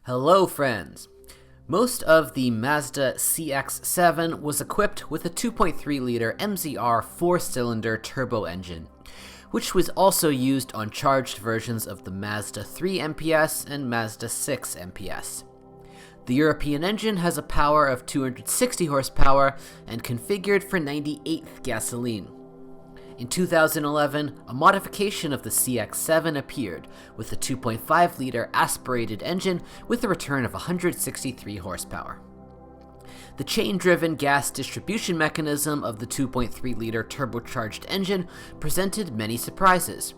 Hello friends! Most of the Mazda CX-7 was equipped with a 2.3-liter MZR 4-cylinder turbo engine, which was also used on charged versions of the Mazda 3 MPS and Mazda 6 MPS. The European engine has a power of 260 horsepower and configured for 98th gasoline. In 2011, a modification of the CX-7 appeared, with a 2.5-liter aspirated engine with a return of 163 horsepower. The chain-driven gas distribution mechanism of the 2.3-liter turbocharged engine presented many surprises.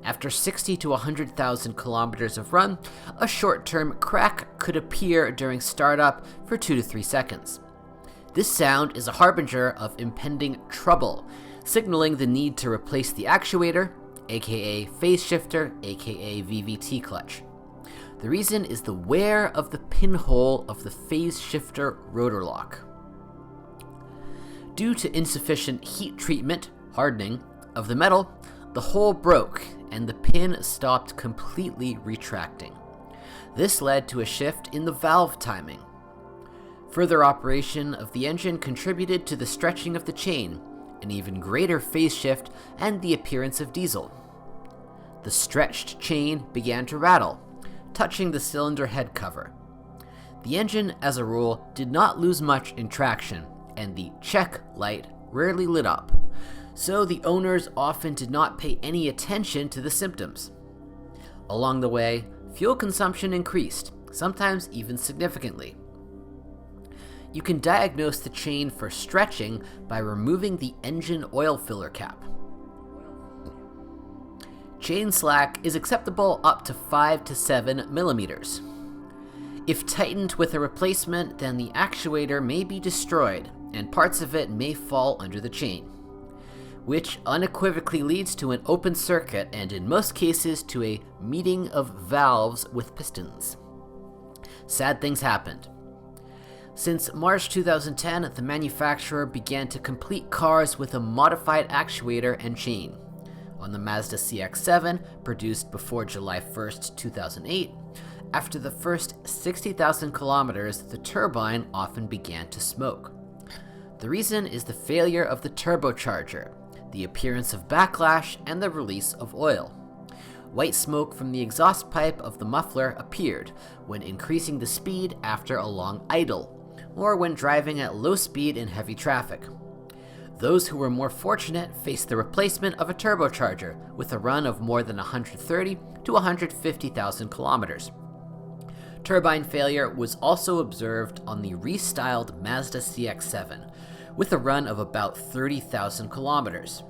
After 60 to 100,000 kilometers of run, a short-term crack could appear during startup for 2 to 3 seconds. This sound is a harbinger of impending trouble, signaling the need to replace the actuator, aka phase shifter, aka VVT clutch. The reason is the wear of the pinhole of the phase shifter rotor lock. Due to insufficient heat treatment, hardening, of the metal, the hole broke and the pin stopped completely retracting. This led to a shift in the valve timing. Further operation of the engine contributed to the stretching of the chain, an even greater phase shift, and the appearance of diesel. The stretched chain began to rattle, touching the cylinder head cover. The engine, as a rule, did not lose much in traction, and the check light rarely lit up, so the owners often did not pay any attention to the symptoms. Along the way, fuel consumption increased, sometimes even significantly. You can diagnose the chain for stretching by removing the engine oil filler cap. Chain slack is acceptable up to 5 to 7 millimeters. If tightened with a replacement, then the actuator may be destroyed and parts of it may fall under the chain, which unequivocally leads to an open circuit and in most cases to a meeting of valves with pistons. Sad things happened. Since March 2010, the manufacturer began to complete cars with a modified actuator and chain. On the Mazda CX-7, produced before July 1st, 2008, after the first 60,000 kilometers, the turbine often began to smoke. The reason is the failure of the turbocharger, the appearance of backlash, and the release of oil. White smoke from the exhaust pipe of the muffler appeared when increasing the speed after a long idle, or when driving at low speed in heavy traffic. Those who were more fortunate faced the replacement of a turbocharger with a run of more than 130 to 150,000 kilometers. Turbine failure was also observed on the restyled Mazda CX-7 with a run of about 30,000 kilometers.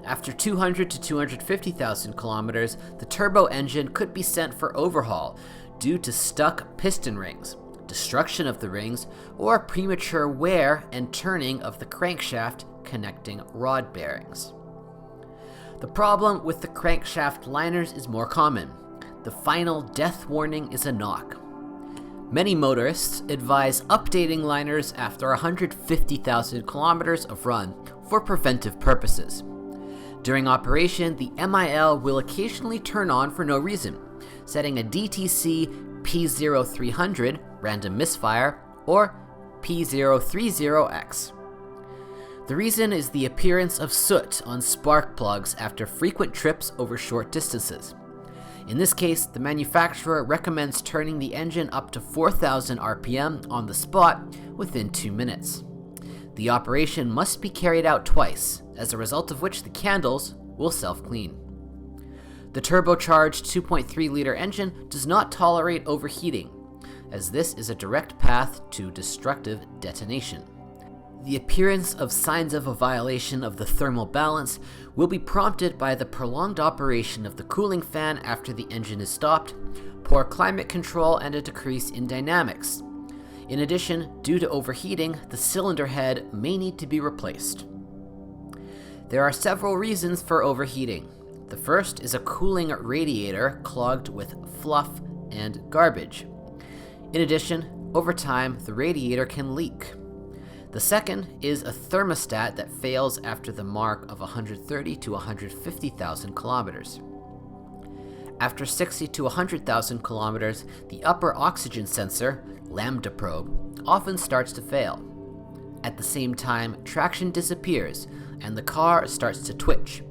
After 200 to 250,000 kilometers, the turbo engine could be sent for overhaul due to stuck piston rings, destruction of the rings, or premature wear and turning of the crankshaft connecting rod bearings. The problem with the crankshaft liners is more common. The final death warning is a knock. Many motorists advise updating liners after 150,000 kilometers of run for preventive purposes. During operation, the MIL will occasionally turn on for no reason, setting a DTC P0300 random misfire or P030X. The reason is the appearance of soot on spark plugs after frequent trips over short distances. In this case, the manufacturer recommends turning the engine up to 4,000 RPM on the spot within 2 minutes. The operation must be carried out twice, as a result of which the candles will self-clean. The turbocharged 2.3-liter engine does not tolerate overheating, as this is a direct path to destructive detonation. The appearance of signs of a violation of the thermal balance will be prompted by the prolonged operation of the cooling fan after the engine is stopped, poor climate control, and a decrease in dynamics. In addition, due to overheating, the cylinder head may need to be replaced. There are several reasons for overheating. The first is a cooling radiator clogged with fluff and garbage. In addition, over time, the radiator can leak. The second is a thermostat that fails after the mark of 130 to 150,000 kilometers. After 60 to 100,000 kilometers, the upper oxygen sensor, lambda probe, often starts to fail. At the same time, traction disappears and the car starts to twitch.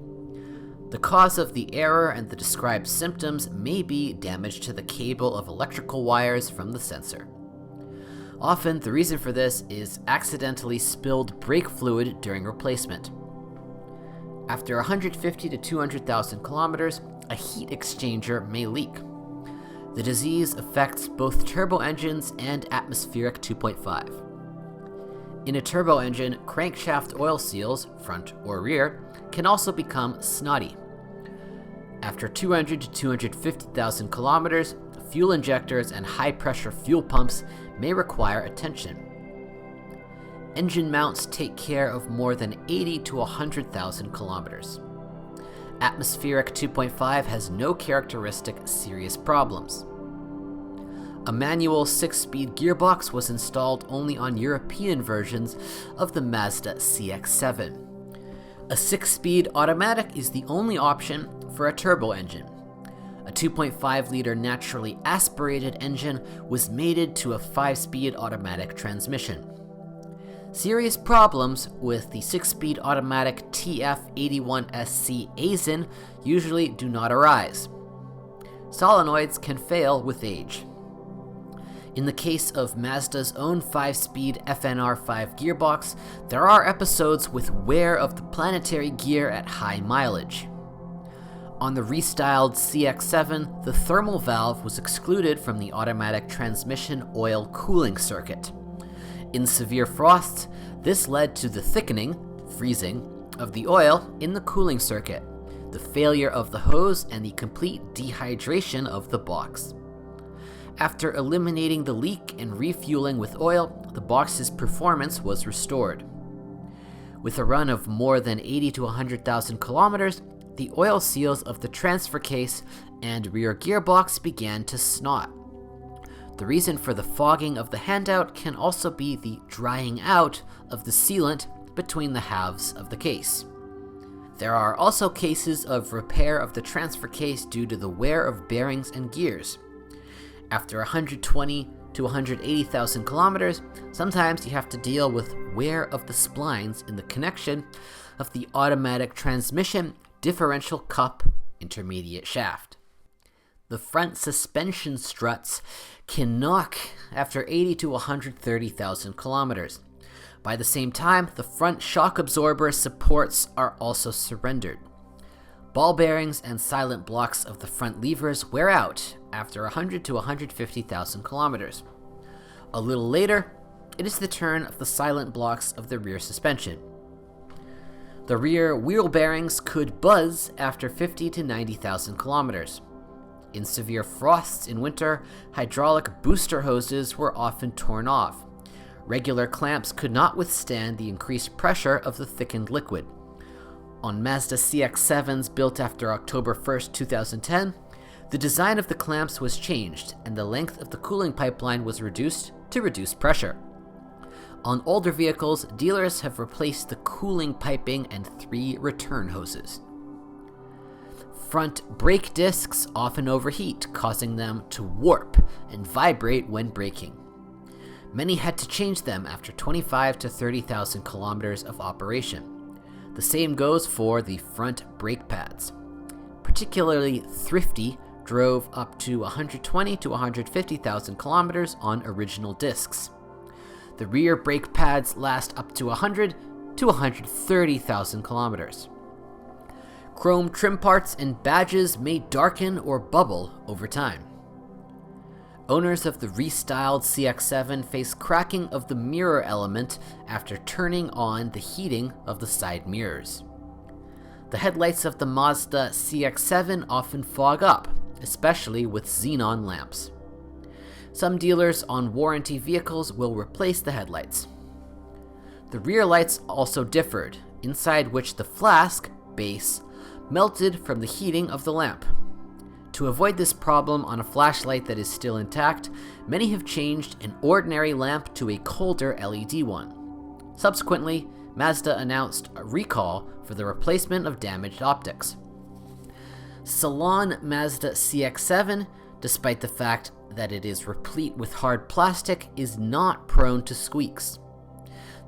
The cause of the error and the described symptoms may be damage to the cable of electrical wires from the sensor. Often, the reason for this is accidentally spilled brake fluid during replacement. After 150 to 200,000 kilometers, a heat exchanger may leak. The disease affects both turbo engines and atmospheric 2.5. In a turbo engine, crankshaft oil seals, front or rear, can also become snotty. After 200 to 250,000 kilometers, fuel injectors and high-pressure fuel pumps may require attention. Engine mounts take care of more than 80 to 100,000 kilometers. Atmospheric 2.5 has no characteristic serious problems. A manual 6-speed gearbox was installed only on European versions of the Mazda CX-7. A 6-speed automatic is the only option for a turbo engine. A 2.5-liter naturally aspirated engine was mated to a 5-speed automatic transmission. Serious problems with the 6-speed automatic TF81SC ASIN usually do not arise. Solenoids can fail with age. In the case of Mazda's own 5-speed FNR5 gearbox, there are episodes with wear of the planetary gear at high mileage. On the restyled CX-7, the thermal valve was excluded from the automatic transmission oil cooling circuit. In severe frosts, this led to the thickening, freezing, of the oil in the cooling circuit, the failure of the hose, and the complete dehydration of the box. After eliminating the leak and refueling with oil, the box's performance was restored. With a run of more than 80 to 100,000 kilometers, the oil seals of the transfer case and rear gearbox began to snot. The reason for the fogging of the handout can also be the drying out of the sealant between the halves of the case. There are also cases of repair of the transfer case due to the wear of bearings and gears. After 120 to 180,000 kilometers, sometimes you have to deal with wear of the splines in the connection of the automatic transmission differential cup intermediate shaft. The front suspension struts can knock after 80 to 130,000 kilometers. By the same time, the front shock absorber supports are also surrendered. Ball bearings and silent blocks of the front levers wear out after 100 to 150,000 kilometers. A little later, it is the turn of the silent blocks of the rear suspension. The rear wheel bearings could buzz after 50 to 90,000 kilometers. In severe frosts in winter, hydraulic booster hoses were often torn off. Regular clamps could not withstand the increased pressure of the thickened liquid. On Mazda CX-7s built after October 1, 2010, the design of the clamps was changed and the length of the cooling pipeline was reduced to reduce pressure. On older vehicles, dealers have replaced the cooling piping and 3 return hoses. Front brake discs often overheat, causing them to warp and vibrate when braking. Many had to change them after 25 to 30,000 kilometers of operation. The same goes for the front brake pads. Particularly thrifty drove up to 120 to 150,000 kilometers on original discs. The rear brake pads last up to 100 to 130,000 kilometers. Chrome trim parts and badges may darken or bubble over time. Owners of the restyled CX-7 face cracking of the mirror element after turning on the heating of the side mirrors. The headlights of the Mazda CX-7 often fog up, especially with xenon lamps. Some dealers on warranty vehicles will replace the headlights. The rear lights also differed, inside which the flask, base, melted from the heating of the lamp. To avoid this problem on a flashlight that is still intact, many have changed an ordinary lamp to a colder LED one. Subsequently, Mazda announced a recall for the replacement of damaged optics. Salon Mazda CX-7, despite the fact that it is replete with hard plastic, is not prone to squeaks.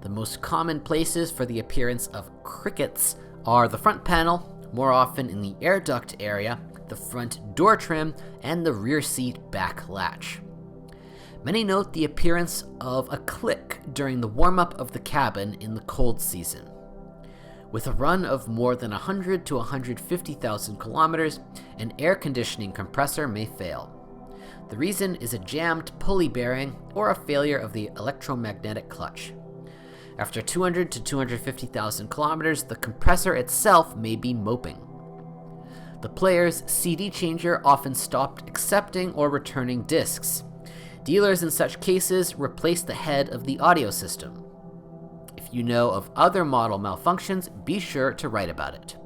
The most common places for the appearance of crickets are the front panel, more often in the air duct area, the front door trim, and the rear seat back latch. Many note the appearance of a click during the warm-up of the cabin in the cold season. With a run of more than 100 to 150,000 kilometers, an air conditioning compressor may fail. The reason is a jammed pulley bearing or a failure of the electromagnetic clutch. After 200 to 250,000 kilometers, the compressor itself may be moping. The player's CD changer often stopped accepting or returning discs. Dealers in such cases replace the head of the audio system. If you know of other model malfunctions, be sure to write about it.